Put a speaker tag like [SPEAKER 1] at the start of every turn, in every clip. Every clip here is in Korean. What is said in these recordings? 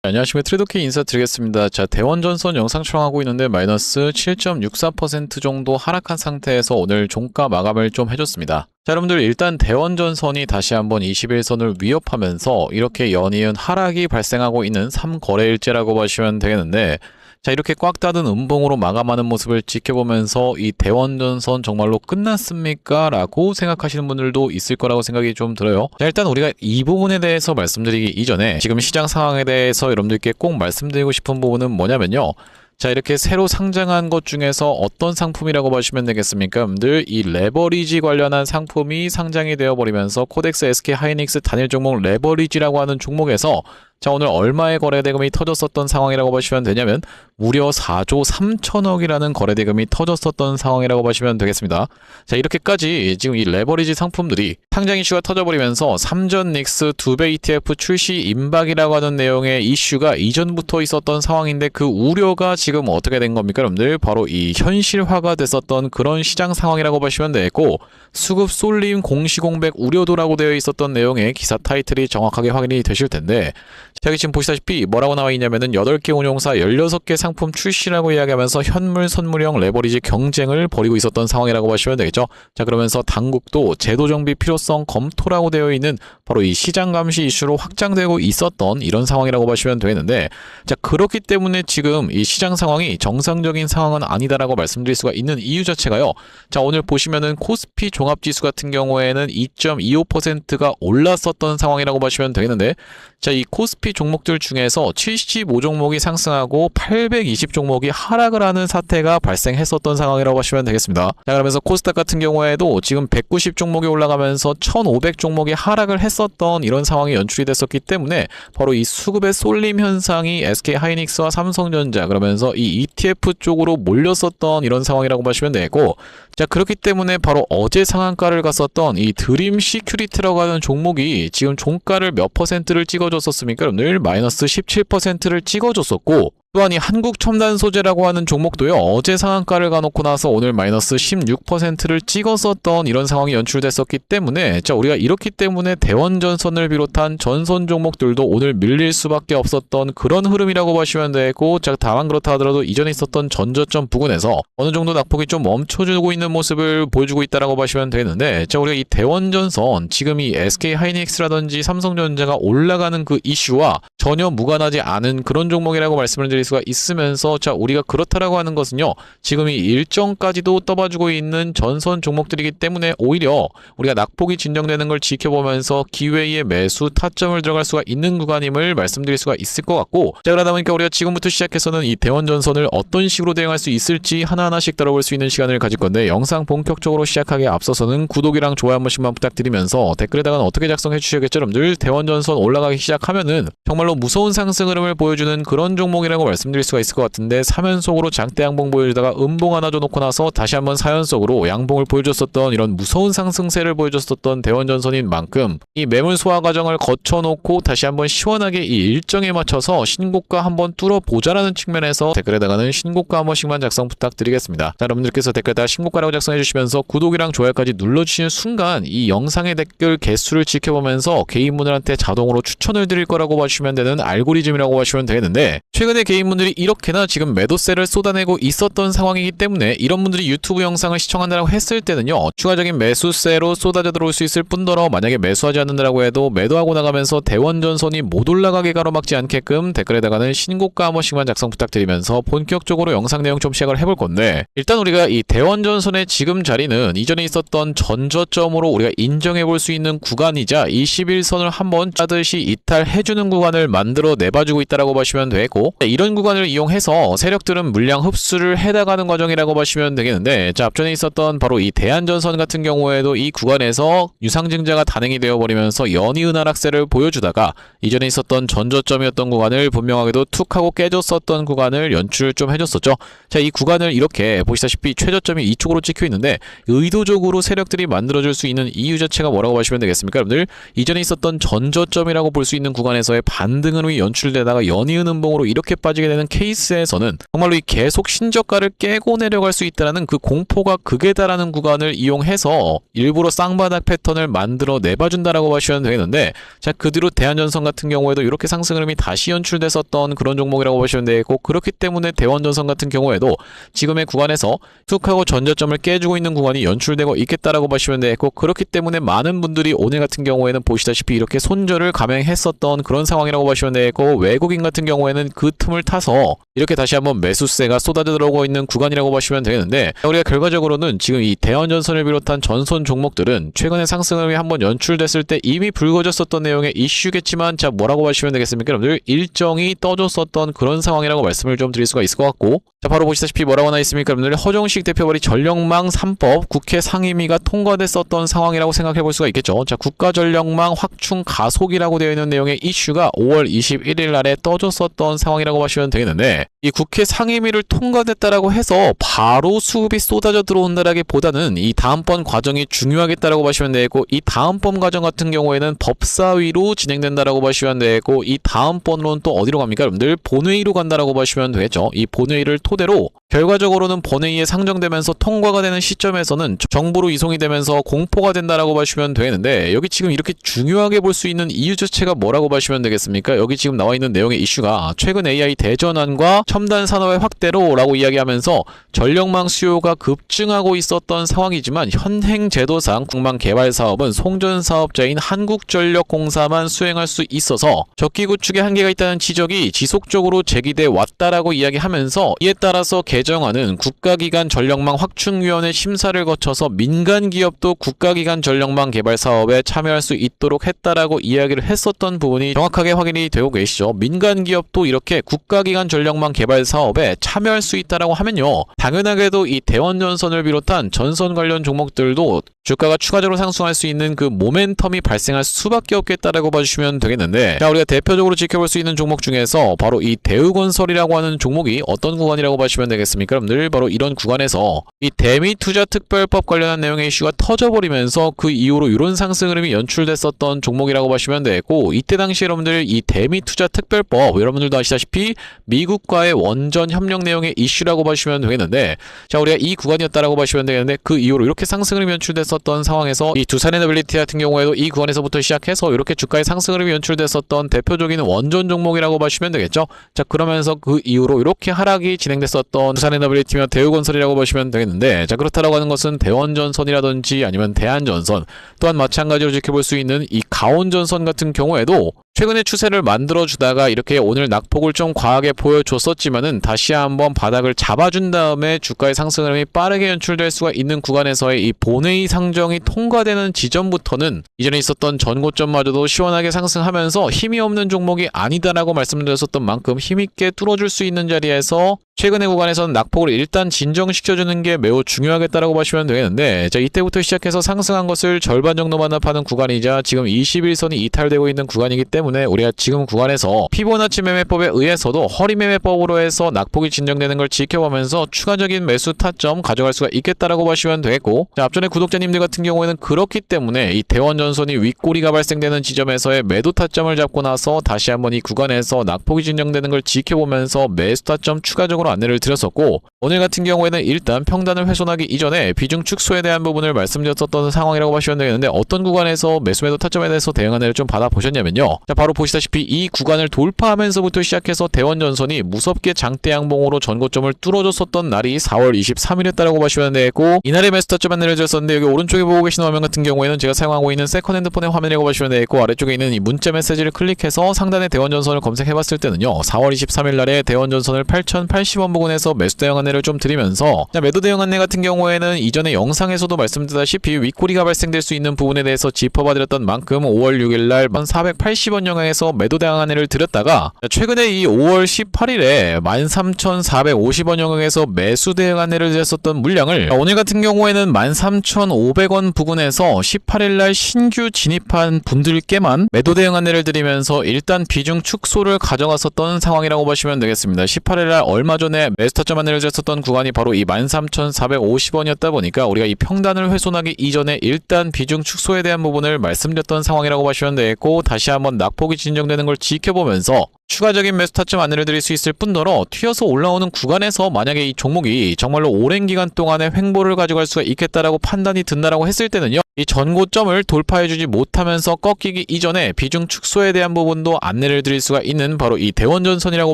[SPEAKER 1] 안녕하십니까. 트레이더키 인사드리겠습니다. 자, 대원전선 영상 촬영하고 있는데 마이너스 7.64% 정도 하락한 상태에서 오늘 종가 마감을 좀 해줬습니다. 자, 여러분들 일단 대원전선이 다시 한번 21선을 위협하면서 이렇게 연이은 하락이 발생하고 있는 3거래일째라고 보시면 되겠는데, 자, 이렇게 꽉 닫은 음봉으로 마감하는 모습을 지켜보면서 이 대원전선 정말로 끝났습니까? 라고 생각하시는 분들도 있을 거라고 생각이 좀 들어요. 자, 일단 우리가 이 부분에 대해서 말씀드리기 이전에 지금 시장 상황에 대해서 여러분들께 꼭 말씀드리고 싶은 부분은 뭐냐면요. 자, 이렇게 새로 상장한 것 중에서 어떤 상품이라고 보시면 되겠습니까? 여러분들 이 레버리지 관련한 상품이 상장이 되어버리면서 코덱스 SK 하이닉스 단일 종목 레버리지라고 하는 종목에서 자, 오늘 얼마의 거래대금이 터졌었던 상황이라고 보시면 되냐면 무려 4조 3천억이라는 거래대금이 터졌었던 상황이라고 보시면 되겠습니다. 자, 이렇게까지 지금 이 레버리지 상품들이 상장 이슈가 터져버리면서 삼전 닉스 2배 ETF 출시 임박이라고 하는 내용의 이슈가 이전부터 있었던 상황인데 그 우려가 지금 어떻게 된 겁니까, 여러분들? 바로 이 현실화가 됐었던 그런 시장 상황이라고 보시면 되겠고, 수급 쏠림 공시공백 우려도라고 되어 있었던 내용의 기사 타이틀이 정확하게 확인이 되실 텐데, 자, 여기 지금 보시다시피 뭐라고 나와 있냐면은 8개 운용사 16개 상품 출시라고 이야기하면서 현물 선물형 레버리지 경쟁을 벌이고 있었던 상황이라고 보시면 되겠죠. 자, 그러면서 당국도 제도 정비 필요성 검토라고 되어 있는 바로 이 시장 감시 이슈로 확장되고 있었던 이런 상황이라고 보시면 되겠는데, 자, 그렇기 때문에 지금 이 시장 상황이 정상적인 상황은 아니다라고 말씀드릴 수가 있는 이유 자체가요. 자, 오늘 보시면은 코스피 종합지수 같은 경우에는 2.25%가 올랐었던 상황이라고 보시면 되겠는데, 자, 이 코스피 종목들 중에서 75종목이 상승하고 820종목이 하락을 하는 사태가 발생했었던 상황이라고 보시면 되겠습니다. 자, 그러면서 코스닥 같은 경우에도 지금 190종목이 올라가면서 1500종목이 하락을 했었던 이런 상황이 연출이 됐었기 때문에 바로 이 수급의 쏠림 현상이 SK 하이닉스와 삼성전자 그러면서 이 ETF 쪽으로 몰렸었던 이런 상황이라고 보시면 되고, 자, 그렇기 때문에 바로 어제 상한가를 갔었던 이 드림 시큐리티라고 하는 종목이 지금 종가를 몇 퍼센트를 찍어줬었습니까? 여러분들 마이너스 17%를 찍어줬었고, 또한 이 한국첨단소재라고 하는 종목도요, 어제 상한가를 가놓고 나서 오늘 마이너스 16%를 찍었었던 이런 상황이 연출됐었기 때문에, 자, 우리가 이렇기 때문에 대원전선을 비롯한 전선 종목들도 오늘 밀릴 수밖에 없었던 그런 흐름이라고 보시면 되고, 자, 다만 그렇다 하더라도 이전에 있었던 전저점 부근에서 어느 정도 낙폭이 좀 멈춰주고 있는 모습을 보여주고 있다라고 보시면 되는데, 자, 우리가 이 대원전선 지금 이 SK 하이닉스라든지 삼성전자가 올라가는 그 이슈와 전혀 무관하지 않은 그런 종목이라고 말씀을 드릴 수가 있으면서, 자, 우리가 그렇다라고 하는 것은요, 지금 이 일정까지도 떠봐주고 있는 전선 종목들이기 때문에 오히려 우리가 낙폭이 진정되는 걸 지켜보면서 기회의 매수 타점을 들어갈 수가 있는 구간임을 말씀드릴 수가 있을 것 같고, 자, 그러다 보니까 우리가 지금부터 시작해서는 이 대원전선을 어떤 식으로 대응할 수 있을지 하나하나씩 다뤄볼 수 있는 시간을 가질 건데, 영상 본격적으로 시작하기에 앞서서는 구독이랑 좋아요 한 번씩만 부탁드리면서 댓글에다가 어떻게 작성해 주셔야겠죠, 여러분들? 대원전선 올라가기 시작하면은 정말로 무서운 상승 흐름을 보여주는 그런 종목이라고 말씀드릴 수가 있을 것 같은데, 3연속으로 장대 양봉 보여주다가 음봉 하나 줘놓고 나서 다시 한번 4연속으로 양봉을 보여줬었던 이런 무서운 상승세를 보여줬었던 대원전선인 만큼 이 매물 소화 과정을 거쳐놓고 다시 한번 시원하게 이 일정에 맞춰서 신고가 한번 뚫어보자라는 측면에서 댓글에다가는 신고가 한 번씩만 작성 부탁드리겠습니다. 자, 여러분들께서 댓글에다가 신고가라고 작성해주시면서 구독이랑 좋아요까지 눌러주시는 순간 이 영상의 댓글 개수를 지켜보면서 개인분들한테 자동으로 추천을 드릴 거라고 봐주시면 되는 알고리즘이라고 봐주시면 되겠는데, 최근에 개인분들이 이렇게나 지금 매도세를 쏟아내고 있었던 상황이기 때문에 이런 분들이 유튜브 영상을 시청한다고 했을 때는요, 추가적인 매수세로 쏟아져 들어올 수 있을 뿐더러 만약에 매수하지 않는다라고 해도 매도하고 나가면서 대원전선이 못 올라가게 가로막지 않게끔 댓글에다가는 신고가 한 번씩만 작성 부탁드리면서 본격적으로 영상 내용 좀 시작을 해볼 건데, 일단 우리가 이 대원전선의 지금 자리는 이전에 있었던 전저점으로 우리가 인정해 볼 수 있는 구간이자 21선을 한번 짜듯이 이탈해주는 구간을 만들어 내봐주고 있다라고 보시면 되고, 이런 구간을 이용해서 세력들은 물량 흡수를 해나가는 과정이라고 보시면 되겠는데, 자, 앞전에 있었던 바로 이 대한전선 같은 경우에도 이 구간에서 유상증자가 단행이 되어버리면서 연이은 하락세를 보여주다가 이전에 있었던 전저점이었던 구간을 분명하게도 툭 하고 깨졌었던 구간을 연출 좀 해줬었죠. 자, 이 구간을 이렇게 보시다시피 최저점이 이쪽으로 찍혀 있는데 의도적으로 세력들이 만들어줄 수 있는 이유 자체가 뭐라고 보시면 되겠습니까, 여러분들? 이전에 있었던 전저점이라고 볼 수 있는 구간에서의 반등으로 연출되다가 연이은 음봉으로 이렇게 빠져 빠지게 되는 케이스에서는 정말로 이 계속 신저가를 깨고 내려갈 수 있다는 그 공포가 극에 달하는 구간을 이용해서 일부러 쌍바닥 패턴을 만들어 내봐준다라고 보시면 되겠는데, 자, 그 뒤로 대한전선 같은 경우에도 이렇게 상승 흐름이 다시 연출됐었던 그런 종목이라고 보시면 되겠고, 그렇기 때문에 대원전선 같은 경우에도 지금의 구간에서 툭하고 전저점을 깨주고 있는 구간이 연출되고 있겠다라고 보시면 되겠고, 그렇기 때문에 많은 분들이 오늘 같은 경우에는 보시다시피 이렇게 손절을 감행했었던 그런 상황이라고 보시면 되겠고, 외국인 같은 경우에는 그 틈을 타서 이렇게 다시 한번 매수세가 쏟아져 들어오고 있는 구간이라고 보시면 되겠는데, 우리가 결과적으로는 지금 이 대원전선을 비롯한 전선 종목들은 최근에 상승이 한번 연출됐을 때 이미 불거졌었던 내용의 이슈겠지만, 자, 뭐라고 보시면 되겠습니까? 여러분들 일정이 떠줬었던 그런 상황이라고 말씀을 좀 드릴 수가 있을 것 같고, 자, 바로 보시다시피 뭐라고 하나 있습니까? 여러분들 허정식 대표 발의 전력망 3법 국회 상임위가 통과됐었던 상황이라고 생각해 볼 수가 있겠죠. 자, 국가전력망 확충 가속이라고 되어 있는 내용의 이슈가 5월 21일 날에 떠줬었던 상황이라고 보시면 되겠는데, 이 국회 상임위를 통과됐다라고 해서 바로 수급이 쏟아져 들어온다라기보다는 이 다음번 과정이 중요하겠다라고 보시면 되고, 이 다음번 과정 같은 경우에는 법사위로 진행된다라고 보시면 되고, 이 다음번으로는 또 어디로 갑니까? 여러분들 본회의로 간다라고 보시면 되겠죠. 이 본회의를 토대로 결과적으로는 본회의에 상정되면서 통과가 되는 시점에서는 정부로 이송이 되면서 공포가 된다라고 보시면 되는데, 여기 지금 이렇게 중요하게 볼 수 있는 이유 자체가 뭐라고 보시면 되겠습니까? 여기 지금 나와 있는 내용의 이슈가 최근 AI 대전환과 첨단 산업의 확대로 라고 이야기하면서 전력망 수요가 급증하고 있었던 상황이지만, 현행 제도상 국망 개발 사업은 송전 사업자인 한국전력공사만 수행할 수 있어서 적기 구축에 한계가 있다는 지적이 지속적으로 제기돼 왔다라고 이야기하면서, 이에 따라서 개정안은 국가기관 전력망 확충위원회 심사를 거쳐서 민간 기업도 국가기관 전력망 개발 사업에 참여할 수 있도록 했다라고 이야기를 했었던 부분이 정확하게 확인이 되고 계시죠. 민간 기업도 이렇게 국가기관 전력망 개발 사업에 참여할 수 있다라고 하면요, 당연하게도 이 대원전선을 비롯한 전선 관련 종목들도 주가가 추가적으로 상승할 수 있는 그 모멘텀이 발생할 수밖에 없겠다라고 봐주시면 되겠는데, 자, 우리가 대표적으로 지켜볼 수 있는 종목 중에서 바로 이 대우건설이라고 하는 종목이 어떤 구간이라고 봐주시면 되겠습니까? 여러분들 바로 이런 구간에서 이 대미투자특별법 관련한 내용의 이슈가 터져버리면서 그 이후로 이런 상승 흐름이 연출됐었던 종목이라고 보시면 되고, 이때 당시 여러분들 이 대미투자특별법, 여러분들도 아시다시피 미국과의 원전 협력 내용의 이슈라고 보시면 되겠는데, 자, 우리가 이 구간이었다라고 보시면 되겠는데, 그 이후로 이렇게 상승 흐름이 연출됐었던 상황에서 이 두산에너빌리티 같은 경우에도 이 구간에서부터 시작해서 이렇게 주가의 상승 흐름이 연출됐었던 대표적인 원전 종목이라고 보시면 되겠죠. 자, 그러면서 그 이후로 이렇게 하락이 진행됐었던 두산에너빌리티며 대우건설이라고 보시면 되겠는데, 자, 그렇다라고 하는 것은 대원전선이라든지 아니면 대한전선, 또한 마찬가지로 지켜볼 수 있는 이 가온전선 같은 경우에도 최근에 추세를 만들어주다가 이렇게 오늘 낙폭을 좀 과하게 보여줬었지만은 다시 한번 바닥을 잡아준 다음에 주가의 상승 흐름이 빠르게 연출될 수가 있는 구간에서의 이 본회의 상정이 통과되는 지점부터는 이전에 있었던 전고점마저도 시원하게 상승하면서 힘이 없는 종목이 아니다라고 말씀드렸었던 만큼 힘있게 뚫어줄 수 있는 자리에서 최근의 구간에서는 낙폭을 일단 진정시켜주는 게 매우 중요하겠다라고 보시면 되겠는데, 자, 이때부터 시작해서 상승한 것을 절반 정도 반납하는 구간이자 지금 21선이 이탈되고 있는 구간이기 때문에 우리가 지금 구간에서 피보나치 매매법에 의해서도 허리 매매법으로 해서 낙폭이 진정되는 걸 지켜보면서 추가적인 매수 타점 가져갈 수가 있겠다라고 보시면 되겠고, 자, 앞전에 구독자님들 같은 경우에는 그렇기 때문에 이 대원전선이 윗꼬리가 발생되는 지점에서의 매도 타점을 잡고 나서 다시 한번 이 구간에서 낙폭이 진정되는 걸 지켜보면서 매수 타점 추가적으로 안내를 드렸었고, 오늘 같은 경우에는 일단 평단을 훼손하기 이전에 비중 축소에 대한 부분을 말씀드렸었던 상황이라고 보시면 되겠는데, 어떤 구간에서 매수 매도 타점에 대해서 대응 안내를 좀 받아보셨냐면요, 자, 바로 보시다시피 이 구간을 돌파하면서부터 시작해서 대원전선이 무섭게 장대 양봉으로 전고점을 뚫어줬었던 날이 4월 23일이었다라고 보시면 되겠고, 이날의 매수 타점 안내를 드렸었는데, 여기 오른쪽에 보고 계시는 화면 같은 경우에는 제가 사용하고 있는 세컨 핸드폰의 화면이라고 보시면 되겠고, 아래쪽에 있는 이 문자 메시지를 클릭해서 상단에 대원전선을 검색해봤을 때는요, 4월 23일 날에 대원전선을 8,080원 부근에서 매수 대응 안내를 좀 드리면서, 자, 매도 대응 안내 같은 경우에는 이전에 영상에서도 말씀드렸다시피 윗꼬리가 발생될 수 있는 부분에 대해서 짚어봐드렸던 만큼 5월 6일 날 1,480원 영향에서 매도 대응 안내를 드렸다가, 최근에 이 5월 18일에 13,450원 영향에서 매수 대응 안내를 드렸었던 물량을 오늘 같은 경우에는 13,500원 부근에서 18일 날 신규 진입한 분들께만 매도 대응 안내를 드리면서 일단 비중 축소를 가져갔었던 상황이라고 보시면 되겠습니다. 18일 날 얼마 전에 매수 타점 안내를 드렸었던 구간이 바로 이 13,450원이었다 보니까 우리가 이 평단을 훼손하기 이전에 일단 비중 축소에 대한 부분을 말씀드렸던 상황이라고 보시면 되겠고, 다시 한번 낙폭이 진정되는 걸 지켜보면서 추가적인 매수 타점 안내를 드릴 수 있을 뿐더러 튀어서 올라오는 구간에서 만약에 이 종목이 정말로 오랜 기간 동안의 횡보를 가져갈 수가 있겠다라고 판단이 든다라고 했을 때는요, 이 전고점을 돌파해주지 못하면서 꺾이기 이전에 비중 축소에 대한 부분도 안내를 드릴 수가 있는 바로 이 대원전선이라고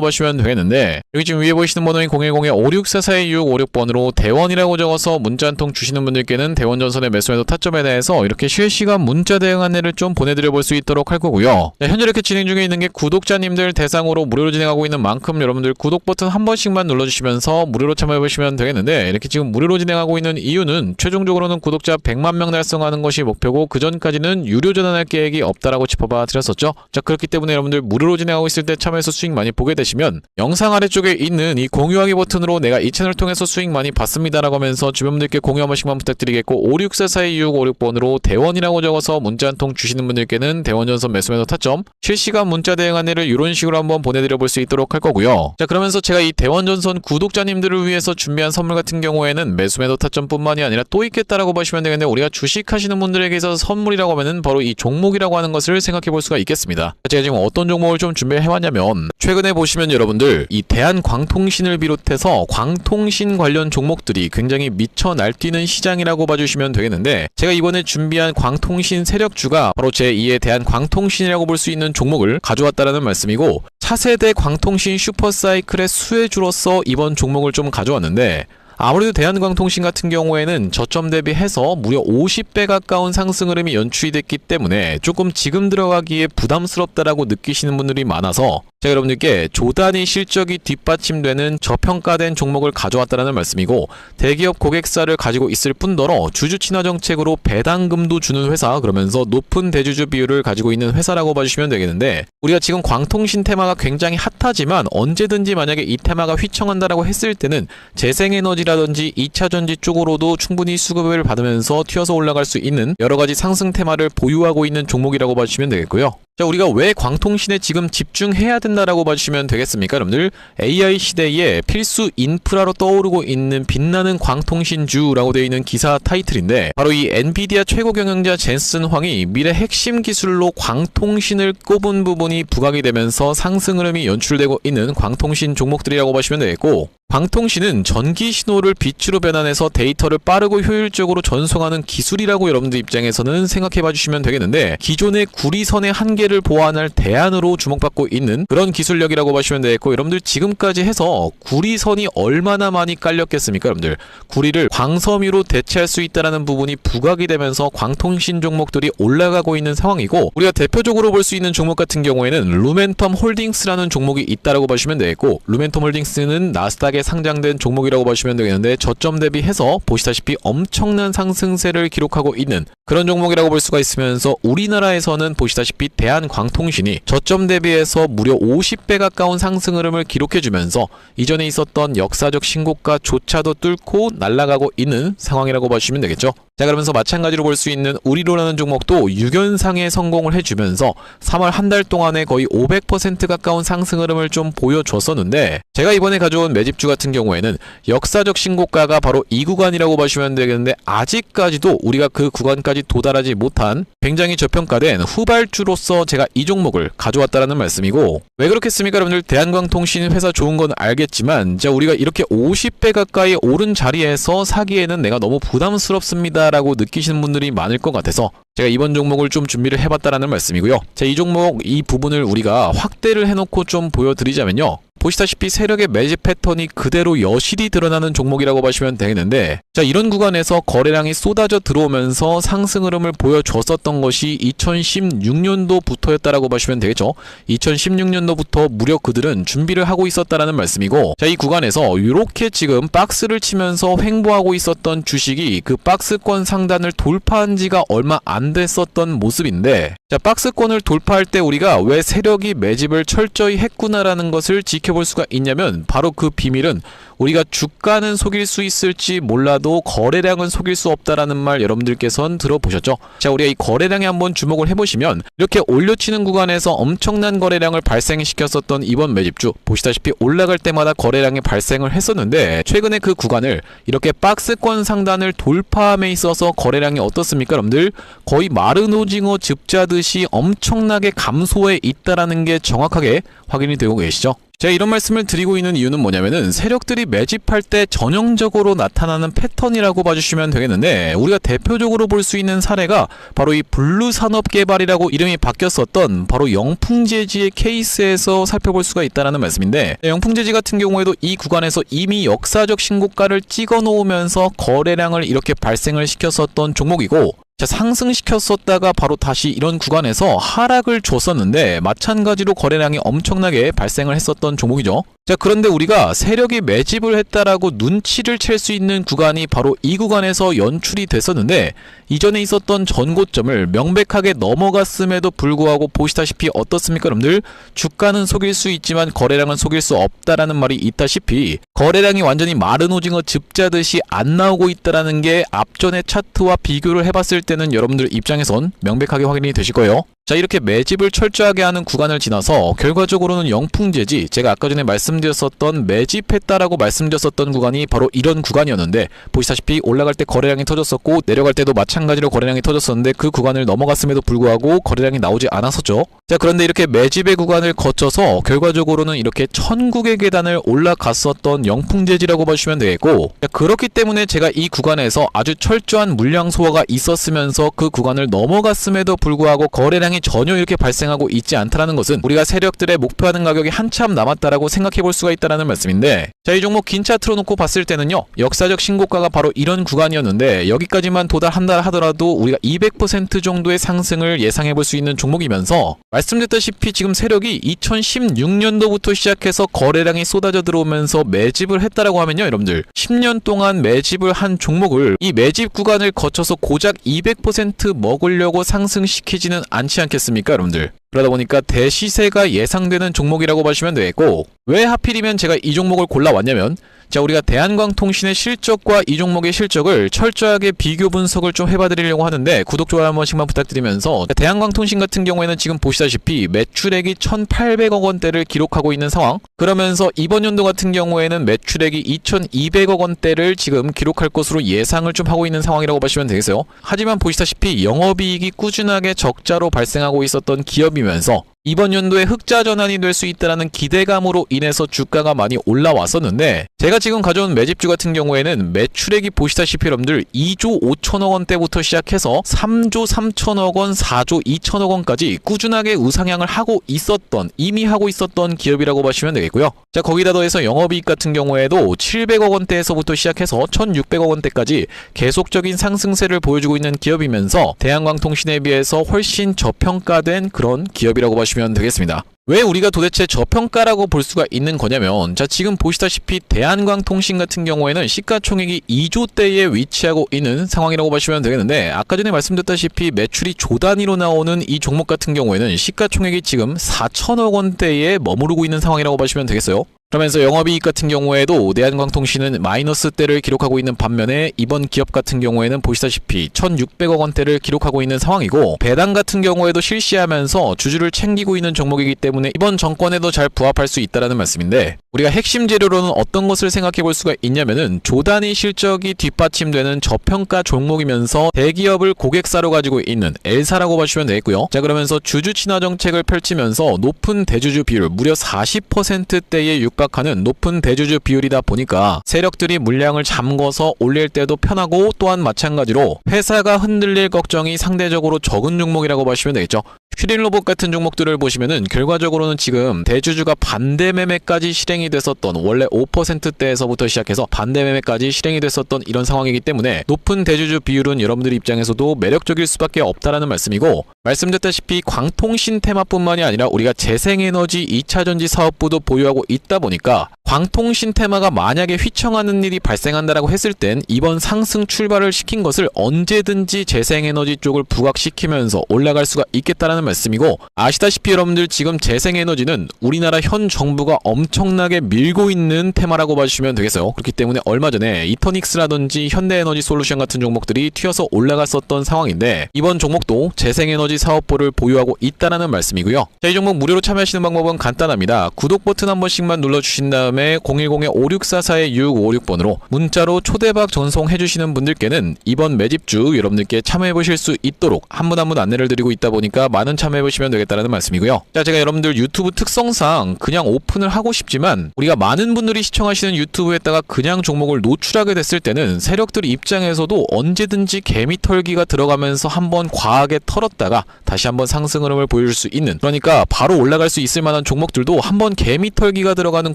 [SPEAKER 1] 보시면 되겠는데, 여기 지금 위에 보이시는 번호인 010-5644-2656번으로 대원이라고 적어서 문자 한 통 주시는 분들께는 대원전선의 매수 매도 타점에 대해서 이렇게 실시간 문자 대응 안내를 좀 보내드려 볼 수 있도록 할 거고요. 자, 현재 이렇게 진행 중에 있는 게 구독자님들 대상으로 무료로 진행하고 있는 만큼 여러분들 구독 버튼 한 번씩만 눌러주시면서 무료로 참여해보시면 되겠는데, 이렇게 지금 무료로 진행하고 있는 이유는 최종적으로는 구독자 100만 명 달성하는 것이 목표고, 그 전까지는 유료 전환할 계획이 없다라고 짚어봐 드렸었죠. 자, 그렇기 때문에 여러분들 무료로 진행하고 있을 때 참여해서 수익 많이 보게 되시면 영상 아래쪽에 있는 이 공유하기 버튼으로 내가 이 채널 통해서 수익 많이 봤습니다라고 하면서 주변 분들께 공유 한 번씩만 부탁드리겠고, 5644-2656번으로 대원이라고 적어서 문자 한 통 주시는 분들께는 대원전선 매수 매도 타점 실시간 문자 대응 안내를 이런 식으로 한번 보내드려 볼 수 있도록 할 거고요. 자, 그러면서 제가 이 대원전선 구독자님들을 위해서 준비한 선물 같은 경우에는 매수 매도 타점뿐만이 아니라 또 있겠다라고 보시면 되겠는데, 우리가 주식하시는 분들에게 있어서 선물이라고 하면은 바로 이 종목이라고 하는 것을 생각해 볼 수가 있겠습니다. 제가 지금 어떤 종목을 좀 준비해왔냐면, 최근에 보시면 여러분들 이 대한광통신을 비롯해서 광통신 관련 종목들이 굉장히 미쳐 날뛰는 시장이라고 봐주시면 되겠는데, 제가 이번에 준비한 광통신 세력주가 바로 제2의 대한광통신이라고 볼 수 있는 종목을 가져왔다라는 말씀이고, 차세대 광통신 슈퍼사이클의 수혜주로서 이번 종목을 좀 가져왔는데, 아무래도 대한광통신 같은 경우에는 저점 대비해서 무려 50배 가까운 상승 흐름이 연출이 됐기 때문에 조금 지금 들어가기에 부담스럽다라고 느끼시는 분들이 많아서 제가 여러분들께 조단위 실적이 뒷받침되는 저평가된 종목을 가져왔다는 말씀이고, 대기업 고객사를 가지고 있을 뿐더러 주주 친화 정책으로 배당금도 주는 회사, 그러면서 높은 대주주 비율을 가지고 있는 회사라고 봐주시면 되겠는데, 우리가 지금 광통신 테마가 굉장히 핫하지만 언제든지 만약에 이 테마가 휘청한다라고 했을 때는 재생에너지라든지 2차전지 쪽으로도 충분히 수급을 받으면서 튀어서 올라갈 수 있는 여러가지 상승 테마를 보유하고 있는 종목이라고 봐주시면 되겠고요. 자, 우리가 왜 광통신에 지금 집중해야 된다라고 봐주시면 되겠습니까? 여러분들, AI 시대에 필수 인프라로 떠오르고 있는 빛나는 광통신주라고 되어 있는 기사 타이틀인데, 바로 이 엔비디아 최고 경영자 젠슨 황이 미래 핵심 기술로 광통신을 꼽은 부분이 부각이 되면서 상승 흐름이 연출되고 있는 광통신 종목들이라고 보시면 되겠고, 광통신은 전기 신호를 빛으로 변환해서 데이터를 빠르고 효율적으로 전송하는 기술이라고 여러분들 입장에서는 생각해 봐주시면 되겠는데, 기존의 구리선의 한계를 보완할 대안으로 주목받고 있는 그런 기술력이라고 보시면 되겠고, 여러분들 지금까지 해서 구리선이 얼마나 많이 깔렸겠습니까? 여러분들 구리를 광섬유로 대체할 수 있다는 부분이 부각이 되면서 광통신 종목들이 올라가고 있는 상황이고, 우리가 대표적으로 볼 수 있는 종목 같은 경우에는 루멘텀 홀딩스라는 종목이 있다라고 보시면 되겠고, 루멘텀 홀딩스는 나스닥에 상장된 종목이라고 보시면 되겠는데, 저점 대비해서 보시다시피 엄청난 상승세를 기록하고 있는 그런 종목이라고 볼 수가 있으면서, 우리나라에서는 보시다시피 대한광통신이 저점 대비해서 무려 50배 가까운 상승 흐름을 기록해주면서 이전에 있었던 역사적 신고가조차도 뚫고 날아가고 있는 상황이라고 보시면 되겠죠. 자, 그러면서 마찬가지로 볼 수 있는 우리로라는 종목도 6연상에 성공을 해주면서 3월 한 달 동안에 거의 500% 가까운 상승 흐름을 좀 보여줬었는데, 제가 이번에 가져온 매집주 같은 경우에는 역사적 신고가가 바로 이 구간이라고 보시면 되겠는데, 아직까지도 우리가 그 구간까지 도달하지 못한 굉장히 저평가된 후발주로서 제가 이 종목을 가져왔다라는 말씀이고, 왜 그렇겠습니까? 여러분들 대한광통신 회사 좋은 건 알겠지만, 자, 우리가 이렇게 50배 가까이 오른 자리에서 사기에는 내가 너무 부담스럽습니다 라고 느끼시는 분들이 많을 것 같아서 제가 이번 종목을 좀 준비를 해봤다라는 말씀이고요. 자, 이 종목 이 부분을 우리가 확대를 해놓고 좀 보여드리자면요, 보시다시피 세력의 매집 패턴이 그대로 여실히 드러나는 종목이라고 보시면 되겠는데, 자, 이런 구간에서 거래량이 쏟아져 들어오면서 상승 흐름을 보여줬었던 것이 2016년도부터였다라고 보시면 되겠죠. 2016년도부터 무려 그들은 준비를 하고 있었다라는 말씀이고, 자, 이 구간에서 이렇게 지금 박스를 치면서 횡보하고 있었던 주식이 그 박스권 상단을 돌파한 지가 얼마 안 됐었던 모습인데, 자, 박스권을 돌파할 때 우리가 왜 세력이 매집을 철저히 했구나라는 것을 지켜 볼 수가 있냐면 바로 그 비밀은 우리가 주가는 속일 수 있을지 몰라도 거래량은 속일 수 없다라는 말 여러분들께서는 들어보셨죠? 자, 우리가 이 거래량에 한번 주목을 해보시면 이렇게 올려치는 구간에서 엄청난 거래량을 발생시켰었던 이번 매집주 보시다시피 올라갈 때마다 거래량이 발생을 했었는데 최근에 그 구간을 이렇게 박스권 상단을 돌파함에 있어서 거래량이 어떻습니까 여러분들? 거의 마른 오징어 즙자듯이 엄청나게 감소해 있다라는 게 정확하게 확인이 되고 계시죠? 제가 이런 말씀을 드리고 있는 이유는 뭐냐면은 세력들이 매집할 때 전형적으로 나타나는 패턴이라고 봐주시면 되겠는데 우리가 대표적으로 볼 수 있는 사례가 바로 이 블루산업개발이라고 이름이 바뀌었었던 바로 영풍재지의 케이스에서 살펴볼 수가 있다는 말씀인데 영풍재지 같은 경우에도 이 구간에서 이미 역사적 신고가를 찍어 놓으면서 거래량을 이렇게 발생을 시켰었던 종목이고 자, 상승시켰었다가 바로 다시 이런 구간에서 하락을 줬었는데 마찬가지로 거래량이 엄청나게 발생을 했었던 종목이죠. 자, 그런데 우리가 세력이 매집을 했다라고 눈치를 챌 수 있는 구간이 바로 이 구간에서 연출이 됐었는데 이전에 있었던 전고점을 명백하게 넘어갔음에도 불구하고 보시다시피 어떻습니까 여러분들? 주가는 속일 수 있지만 거래량은 속일 수 없다라는 말이 있다시피 거래량이 완전히 마른 오징어 즙자듯이 안 나오고 있다라는 게 앞전의 차트와 비교를 해봤을 때는 여러분들 입장에선 명백하게 확인이 되실 거예요. 자, 이렇게 매집을 철저하게 하는 구간을 지나서 결과적으로는 영풍재지 제가 아까 전에 말씀드렸었던 매집했다라고 말씀드렸었던 구간이 바로 이런 구간이었는데 보시다시피 올라갈 때 거래량이 터졌었고 내려갈 때도 마찬가지로 거래량이 터졌었는데 그 구간을 넘어갔음에도 불구하고 거래량이 나오지 않았었죠. 자, 그런데 이렇게 매집의 구간을 거쳐서 결과적으로는 이렇게 천국의 계단을 올라갔었던 영풍재지라고 봐주시면 되겠고 자, 그렇기 때문에 제가 이 구간에서 아주 철저한 물량 소화가 있었으면서 그 구간을 넘어갔음에도 불구하고 거래량이 전혀 이렇게 발생하고 있지 않다는 것은 우리가 세력들의 목표하는 가격이 한참 남았다라고 생각해 볼 수가 있다는 말씀인데 자, 이 종목 긴 차트로 놓고 봤을 때는요 역사적 신고가가 바로 이런 구간이었는데 여기까지만 도달한다 하더라도 우리가 200% 정도의 상승을 예상해 볼 수 있는 종목이면서 말씀드렸다시피 지금 세력이 2016년도부터 시작해서 거래량이 쏟아져 들어오면서 매집을 했다라고 하면요 여러분들 10년 동안 매집을 한 종목을 이 매집 구간을 거쳐서 고작 200% 먹으려고 상승시키지는 않지 않겠습니까 여러분들? 그러다 보니까 대시세가 예상되는 종목이라고 보시면 되겠고 왜 하필이면 제가 이 종목을 골라왔냐면 자, 우리가 대한광통신의 실적과 이 종목의 실적을 철저하게 비교 분석을 좀 해봐드리려고 하는데 구독, 좋아요 한 번씩만 부탁드리면서 대한광통신 같은 경우에는 지금 보시다시피 매출액이 1,800억 원대를 기록하고 있는 상황 그러면서 이번 연도 같은 경우에는 매출액이 2,200억 원대를 지금 기록할 것으로 예상을 좀 하고 있는 상황이라고 보시면 되겠어요. 하지만 보시다시피 영업이익이 꾸준하게 적자로 발생하고 있었던 기업이면서 이번 연도에 흑자 전환이 될 수 있다는 기대감으로 인해서 주가가 많이 올라왔었는데 제가 지금 가져온 매집주 같은 경우에는 매출액이 보시다시피 여러분들 2조 5천억 원대부터 시작해서 3조 3천억 원, 4조 2천억 원까지 꾸준하게 우상향을 하고 있었던 이미 하고 있었던 기업이라고 보시면 되겠고요. 자, 거기다 더해서 영업이익 같은 경우에도 700억 원대에서부터 시작해서 1,600억 원대까지 계속적인 상승세를 보여주고 있는 기업이면서 대한광통신에 비해서 훨씬 저평가된 그런 기업이라고 보시면 되겠습니다. 왜 우리가 도대체 저평가라고 볼 수가 있는 거냐면 자, 지금 보시다시피 대한광통신 같은 경우에는 시가총액이 2조대에 위치하고 있는 상황이라고 보시면 되겠는데 아까 전에 말씀드렸다시피 매출이 조 단위로 나오는 이 종목 같은 경우에는 시가총액이 지금 4천억 원대에 머무르고 있는 상황이라고 보시면 되겠어요. 그러면서 영업이익 같은 경우에도 대한광통신은 마이너스대를 기록하고 있는 반면에 이번 기업 같은 경우에는 보시다시피 1,600억 원대를 기록하고 있는 상황이고 배당 같은 경우에도 실시하면서 주주를 챙기고 있는 종목이기 때문에 이번 정권에도 잘 부합할 수 있다는 말씀인데 우리가 핵심 재료로는 어떤 것을 생각해 볼 수가 있냐면은 조단위 실적이 뒷받침되는 저평가 종목이면서 대기업을 고객사로 가지고 있는 L사라고 보시면 되겠고요. 자, 그러면서 주주 친화 정책을 펼치면서 높은 대주주 비율 무려 40%대에 육박하는 높은 대주주 비율이다 보니까 세력들이 물량을 잠궈서 올릴 때도 편하고 또한 마찬가지로 회사가 흔들릴 걱정이 상대적으로 적은 종목이라고 보시면 되겠죠. 슈린로봇 같은 종목들을 보시면은 결과적으로는 지금 대주주가 반대 매매까지 실행이 됐었던 원래 5%대에서부터 시작해서 반대 매매까지 실행이 됐었던 이런 상황이기 때문에 높은 대주주 비율은 여러분들 입장에서도 매력적일 수밖에 없다라는 말씀이고 말씀드렸다시피 광통신 테마뿐만이 아니라 우리가 재생에너지 2차전지 사업부도 보유하고 있다 보니 보니까 광통신 테마가 만약에 휘청하는 일이 발생한다라고 했을 땐 이번 상승 출발을 시킨 것을 언제든지 재생에너지 쪽을 부각시키면서 올라갈 수가 있겠다라는 말씀이고, 아시다시피 여러분들 지금 재생에너지는 우리나라 현 정부가 엄청나게 밀고 있는 테마라고 봐주시면 되겠어요. 그렇기 때문에 얼마 전에 이터닉스라든지 현대에너지 솔루션 같은 종목들이 튀어서 올라갔었던 상황인데, 이번 종목도 재생에너지 사업부를 보유하고 있다라는 말씀이고요. 자, 이 종목 무료로 참여하시는 방법은 간단합니다. 구독 버튼 한 번씩만 눌러주신 다음에 010-5644-6656번으로 문자로 초대박 전송해주시는 분들께는 이번 매집주 여러분들께 참여해보실 수 있도록 한 분 한 분 안내를 드리고 있다 보니까 많은 참여해보시면 되겠다는 말씀이고요. 자, 제가 여러분들 유튜브 특성상 그냥 오픈을 하고 싶지만 우리가 많은 분들이 시청하시는 유튜브에다가 그냥 종목을 노출하게 됐을 때는 세력들 입장에서도 언제든지 개미털기가 들어가면서 한번 과하게 털었다가 다시 한번 상승 흐름을 보여줄 수 있는, 그러니까 바로 올라갈 수 있을 만한 종목들도 한번 개미털기가 들어가는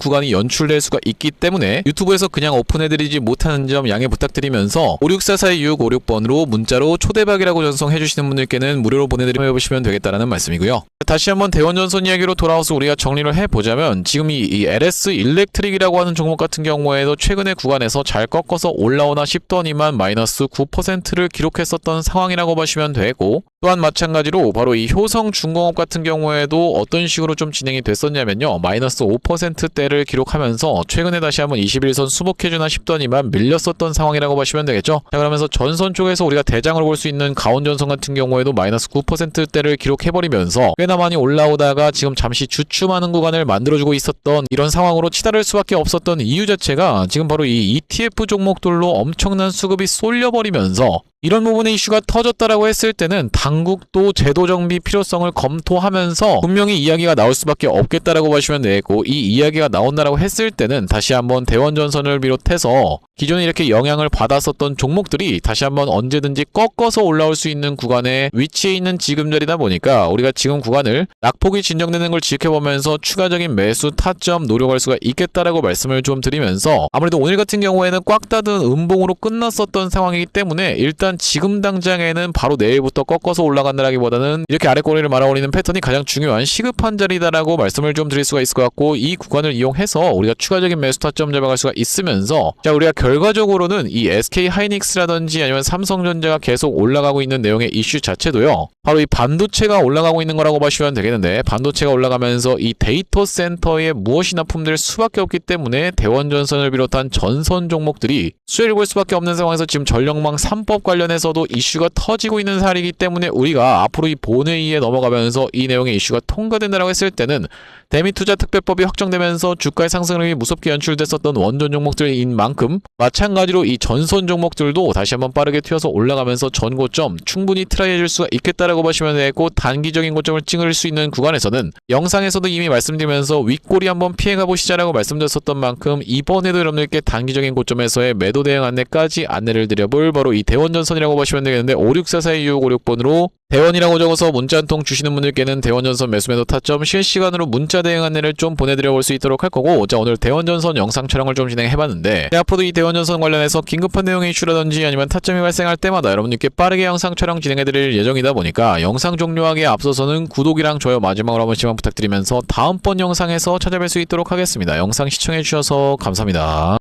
[SPEAKER 1] 구간이 연출될 수가 있기 때문에 유튜브에서 그냥 오픈해드리지 못하는 점 양해 부탁드리면서 5644-6656번으로 문자로 초대박이라고 전송해주시는 분들께는 무료로 보내드리면 되겠다라는 말씀이고요. 다시 한번 대원전선 이야기로 돌아와서 우리가 정리를 해보자면, 지금 이 LS 일렉트릭이라고 하는 종목 같은 경우에도 최근의 구간에서 잘 꺾어서 올라오나 싶더니만 마이너스 9%를 기록했었던 상황이라고 보시면 되고, 또한 마찬가지로 바로 이 효성중공업 같은 경우에도 어떤 식으로 좀 진행이 됐었냐면요, 마이너스 5%대를 기록하면서 최근에 다시 한번 21선 수복해주나 싶더니만 밀렸었던 상황이라고 보시면 되겠죠. 자, 그러면서 전선 쪽에서 우리가 대장으로 볼 수 있는 가온전선 같은 경우에도 마이너스 9%대를 기록해버리면서 꽤나 많이 올라오다가 지금 잠시 주춤하는 구간을 만들어주고 있었던 이런 상황으로 치달을 수밖에 없었던 이유 자체가 지금 바로 이 ETF 종목들로 엄청난 수급이 쏠려버리면서, 이런 부분의 이슈가 터졌다라고 했을 때는 당국도 제도 정비 필요성을 검토하면서 분명히 이야기가 나올 수밖에 없겠다라고 보시면 되고, 이 이야기가 나온다라고 했을 때는 다시 한번 대원전선을 비롯해서 기존에 이렇게 영향을 받았었던 종목들이 다시 한번 언제든지 꺾어서 올라올 수 있는 구간에 위치해 있는 지금 자리다 보니까 우리가 지금 구간을 낙폭이 진정되는 걸 지켜보면서 추가적인 매수 타점 노려갈 수가 있겠다라고 말씀을 좀 드리면서, 아무래도 오늘 같은 경우에는 꽉 닫은 음봉으로 끝났었던 상황이기 때문에 일단 지금 당장에는 바로 내일부터 꺾어서 올라간다라기보다는 이렇게 아래꼬리를 말아올리는 패턴이 가장 중요한 시급한 자리다라고 말씀을 좀 드릴 수가 있을 것 같고, 이 구간을 이용해서 우리가 추가적인 매수 타점 잡아갈 수가 있으면서, 자, 우리가 결과적으로는 이 SK 하이닉스라든지 아니면 삼성전자가 계속 올라가고 있는 내용의 이슈 자체도요, 바로 이 반도체가 올라가고 있는 거라고 보시면 되겠는데, 반도체가 올라가면서 이 데이터 센터에 무엇이 납품될 수밖에 없기 때문에 대원전선을 비롯한 전선 종목들이 수혜를 볼 수밖에 없는 상황에서 지금 전력망 3법 관련해서도 이슈가 터지고 있는 사례이기 때문에 우리가 앞으로 이 본회의에 넘어가면서 이 내용의 이슈가 통과된다라고 했을 때는 대미투자특별법이 확정되면서 주가의 상승률이 무섭게 연출됐었던 원전 종목들인 만큼 마찬가지로 이 전선 종목들도 다시 한번 빠르게 튀어서 올라가면서 전고점 충분히 트라이 해줄 수가 있겠다라고 보시면 되고, 단기적인 고점을 찍을 수 있는 구간에서는 영상에서도 이미 말씀드리면서 윗꼬리 한번 피해가 보시자라고 말씀드렸었던 만큼 이번에도 여러분들께 단기적인 고점에서의 매도 대응 안내까지 안내를 드려볼 바로 이 대원전선이라고 보시면 되겠는데, 5644-2656번으로 대원이라고 적어서 문자 한 통 주시는 분들께는 대원전선 매수매도 타점 실시간으로 문자 대응 안내를 좀 보내드려 볼 수 있도록 할 거고, 자, 오늘 대원전선 영상 촬영을 좀 진행해봤는데, 앞으로도 이 대원전선 관련해서 긴급한 내용의 이슈라든지 아니면 타점이 발생할 때마다 여러분들께 빠르게 영상 촬영 진행해드릴 예정이다 보니까 영상 종료하기에 앞서서는 구독이랑 좋아요 마지막으로 한 번씩만 부탁드리면서 다음번 영상에서 찾아뵐 수 있도록 하겠습니다. 영상 시청해주셔서 감사합니다.